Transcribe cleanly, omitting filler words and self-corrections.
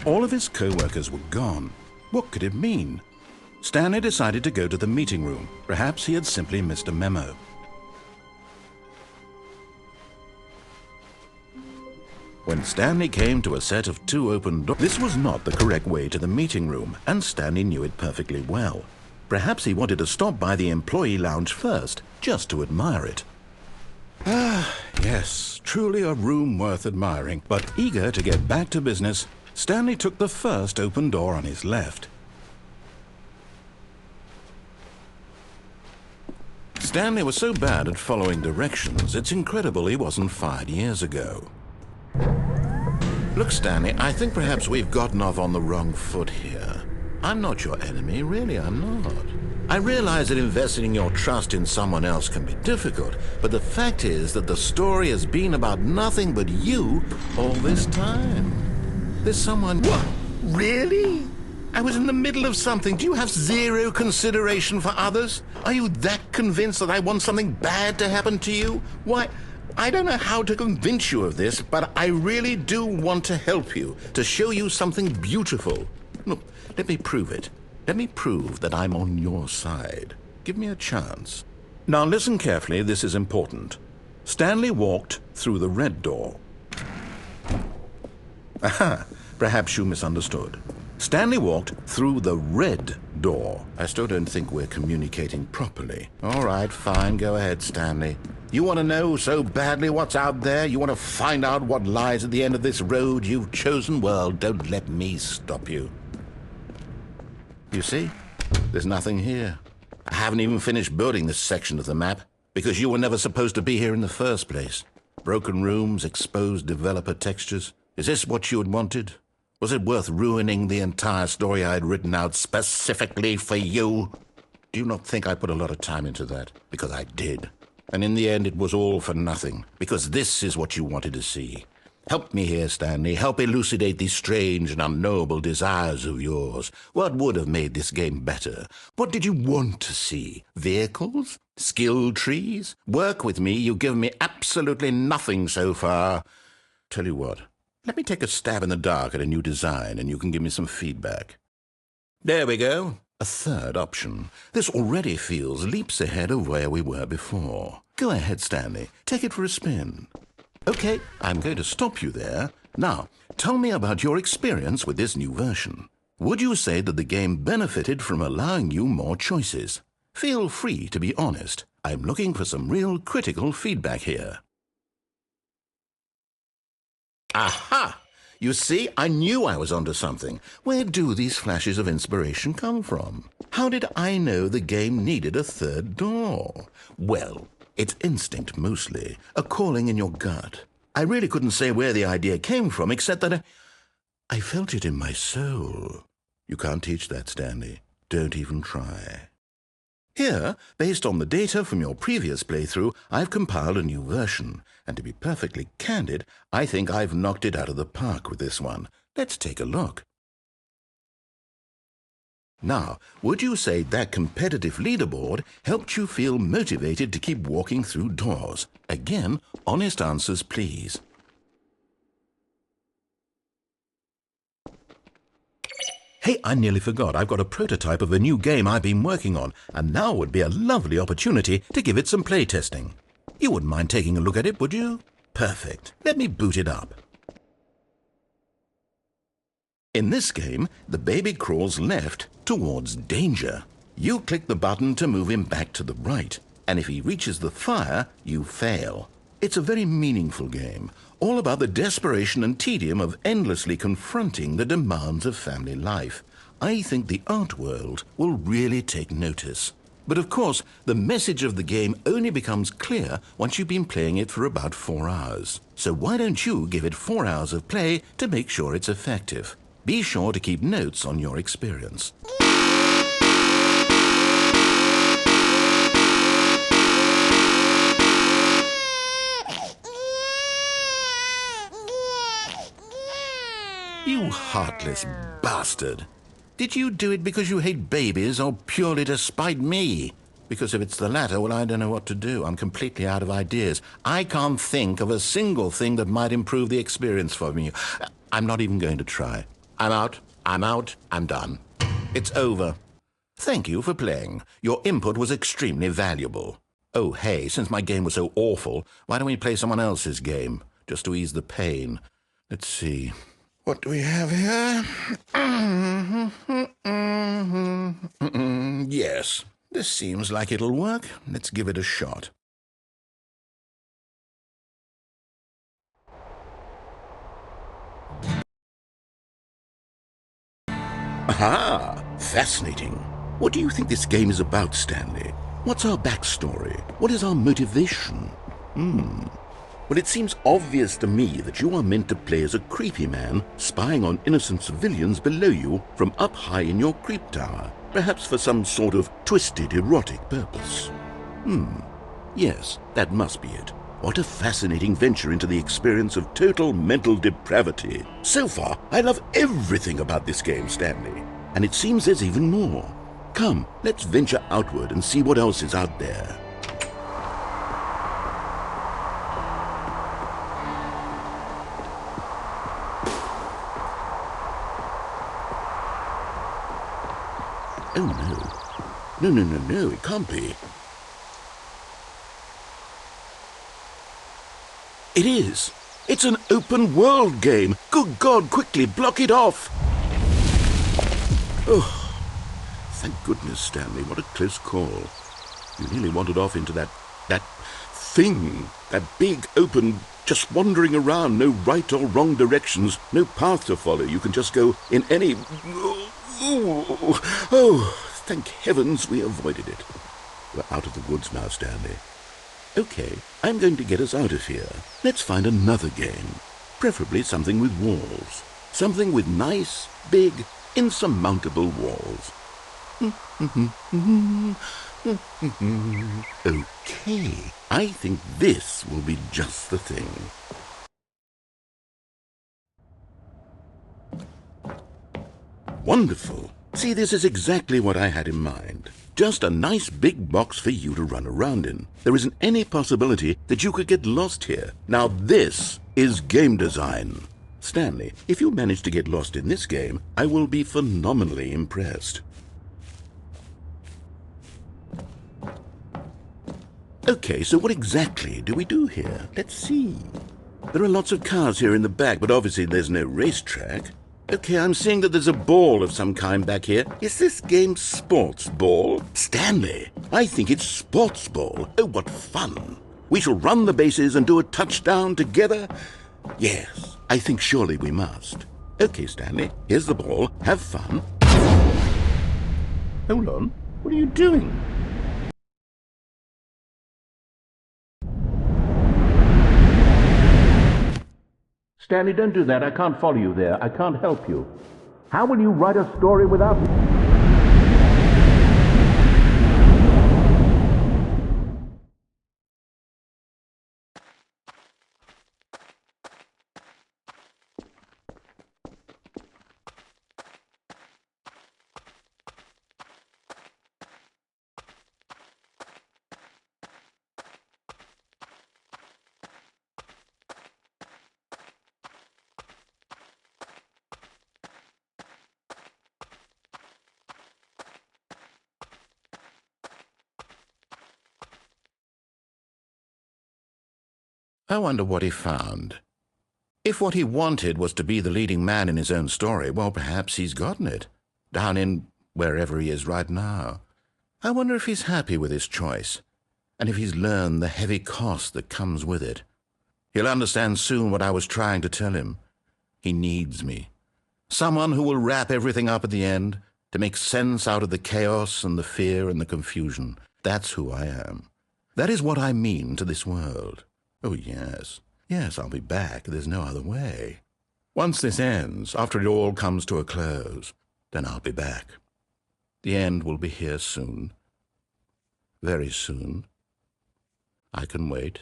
All of his co-workers were gone. What could it mean? Stanley decided to go to the meeting room. Perhaps he had simply missed a memo. When Stanley came to a set of 2 open doors, this was not the correct way to the meeting room, and Stanley knew it perfectly well. Perhaps he wanted to stop by the employee lounge first, just to admire it. Ah, yes, truly a room worth admiring. But eager to get back to business, Stanley took the first open door on his left. Stanley was so bad at following directions, it's incredible he wasn't fired years ago. Look, Stanley, I think perhaps we've gotten off on the wrong foot here. I'm not your enemy, really, I'm not. I realize that investing your trust in someone else can be difficult, but the fact is that the story has been about nothing but you all this time. There's someone... What? Really? I was in the middle of something. Do you have zero consideration for others? Are you that convinced that I want something bad to happen to you? Why... I don't know how to convince you of this, but I really do want to help you, to show you something beautiful. Look, let me prove it. Let me prove that I'm on your side. Give me a chance. Now listen carefully, this is important. Stanley walked through the red door. Aha, perhaps you misunderstood. Stanley walked through the red door. I still don't think we're communicating properly. All right, fine, go ahead, Stanley. You want to know so badly what's out there? You want to find out what lies at the end of this road you've chosen? Well, don't let me stop you. You see? There's nothing here. I haven't even finished building this section of the map, because you were never supposed to be here in the first place. Broken rooms, exposed developer textures. Is this what you had wanted? Was it worth ruining the entire story I had written out specifically for you? Do you not think I put a lot of time into that? Because I did. And in the end, it was all for nothing, because this is what you wanted to see. Help me here, Stanley. Help elucidate these strange and unknowable desires of yours. What would have made this game better? What did you want to see? Vehicles? Skill trees? Work with me. You've given me absolutely nothing so far. Tell you what, let me take a stab in the dark at a new design, and you can give me some feedback. There we go. A third option. This already feels leaps ahead of where we were before. Go ahead, Stanley. Take it for a spin. Okay, I'm going to stop you there. Now, tell me about your experience with this new version. Would you say that the game benefited from allowing you more choices? Feel free to be honest. I'm looking for some real critical feedback here. Aha! You see, I knew I was onto something. Where do these flashes of inspiration come from? How did I know the game needed a third door? Well, it's instinct mostly, a calling in your gut. I really couldn't say where the idea came from, except that I felt it in my soul. You can't teach that, Stanley. Don't even try. Here, based on the data from your previous playthrough, I've compiled a new version. And to be perfectly candid, I think I've knocked it out of the park with this one. Let's take a look. Now, would you say that competitive leaderboard helped you feel motivated to keep walking through doors? Again, honest answers, please. Hey, I nearly forgot. I've got a prototype of a new game I've been working on, and now would be a lovely opportunity to give it some playtesting. You wouldn't mind taking a look at it, would you? Perfect. Let me boot it up. In this game, the baby crawls left towards danger. You click the button to move him back to the right, and if he reaches the fire, you fail. It's a very meaningful game, all about the desperation and tedium of endlessly confronting the demands of family life. I think the art world will really take notice. But of course, the message of the game only becomes clear once you've been playing it for about 4 hours. So why don't you give it 4 hours of play to make sure it's effective? Be sure to keep notes on your experience. You heartless bastard. Did you do it because you hate babies or purely to spite me? Because if it's the latter, well, I don't know what to do. I'm completely out of ideas. I can't think of a single thing that might improve the experience for me. I'm not even going to try. I'm out. I'm out. I'm done. It's over. Thank you for playing. Your input was extremely valuable. Oh, hey, since my game was so awful, why don't we play someone else's game, just to ease the pain? Let's see. What do we have here? Yes, this seems like it'll work. Let's give it a shot. Aha! Fascinating. What do you think this game is about, Stanley? What's our backstory? What is our motivation? Well, it seems obvious to me that you are meant to play as a creepy man spying on innocent civilians below you from up high in your creep tower, perhaps for some sort of twisted erotic purpose. Yes, that must be it. What a fascinating venture into the experience of total mental depravity. So far, I love everything about this game, Stanley. And it seems there's even more. Come, let's venture outward and see what else is out there. Oh, no. No, it can't be. It is. It's an open world game. Good God, quickly block it off. Oh, thank goodness, Stanley. What a close call. You nearly wandered off into that thing. That big, open, just wandering around. No right or wrong directions. No path to follow. You can just go in any... Oh, thank heavens we avoided it. We're out of the woods now, Stanley. Okay, I'm going to get us out of here. Let's find another game. Preferably something with walls. Something with nice, big, insurmountable walls. Okay, I think this will be just the thing. Wonderful. See, this is exactly what I had in mind. Just a nice big box for you to run around in. There isn't any possibility that you could get lost here. Now this is game design. Stanley, if you manage to get lost in this game, I will be phenomenally impressed. Okay, so what exactly do we do here? Let's see. There are lots of cars here in the back, but obviously there's no racetrack. Okay, I'm seeing that there's a ball of some kind back here. Is this game sports ball? Stanley, I think it's sports ball. Oh, what fun. We shall run the bases and do a touchdown together? Yes, I think surely we must. Okay, Stanley, here's the ball. Have fun. Hold on. What are you doing? Stanley, don't do that. I can't follow you there. I can't help you. How will you write a story without me? I wonder what he found. If what he wanted was to be the leading man in his own story, well, perhaps he's gotten it. Down in wherever he is right now. I wonder if he's happy with his choice, and if he's learned the heavy cost that comes with it. He'll understand soon what I was trying to tell him. He needs me. Someone who will wrap everything up at the end, to make sense out of the chaos and the fear and the confusion. That's who I am. That is what I mean to this world. Oh, yes. Yes, I'll be back. There's no other way. Once this ends, after it all comes to a close, then I'll be back. The end will be here soon. Very soon. I can wait.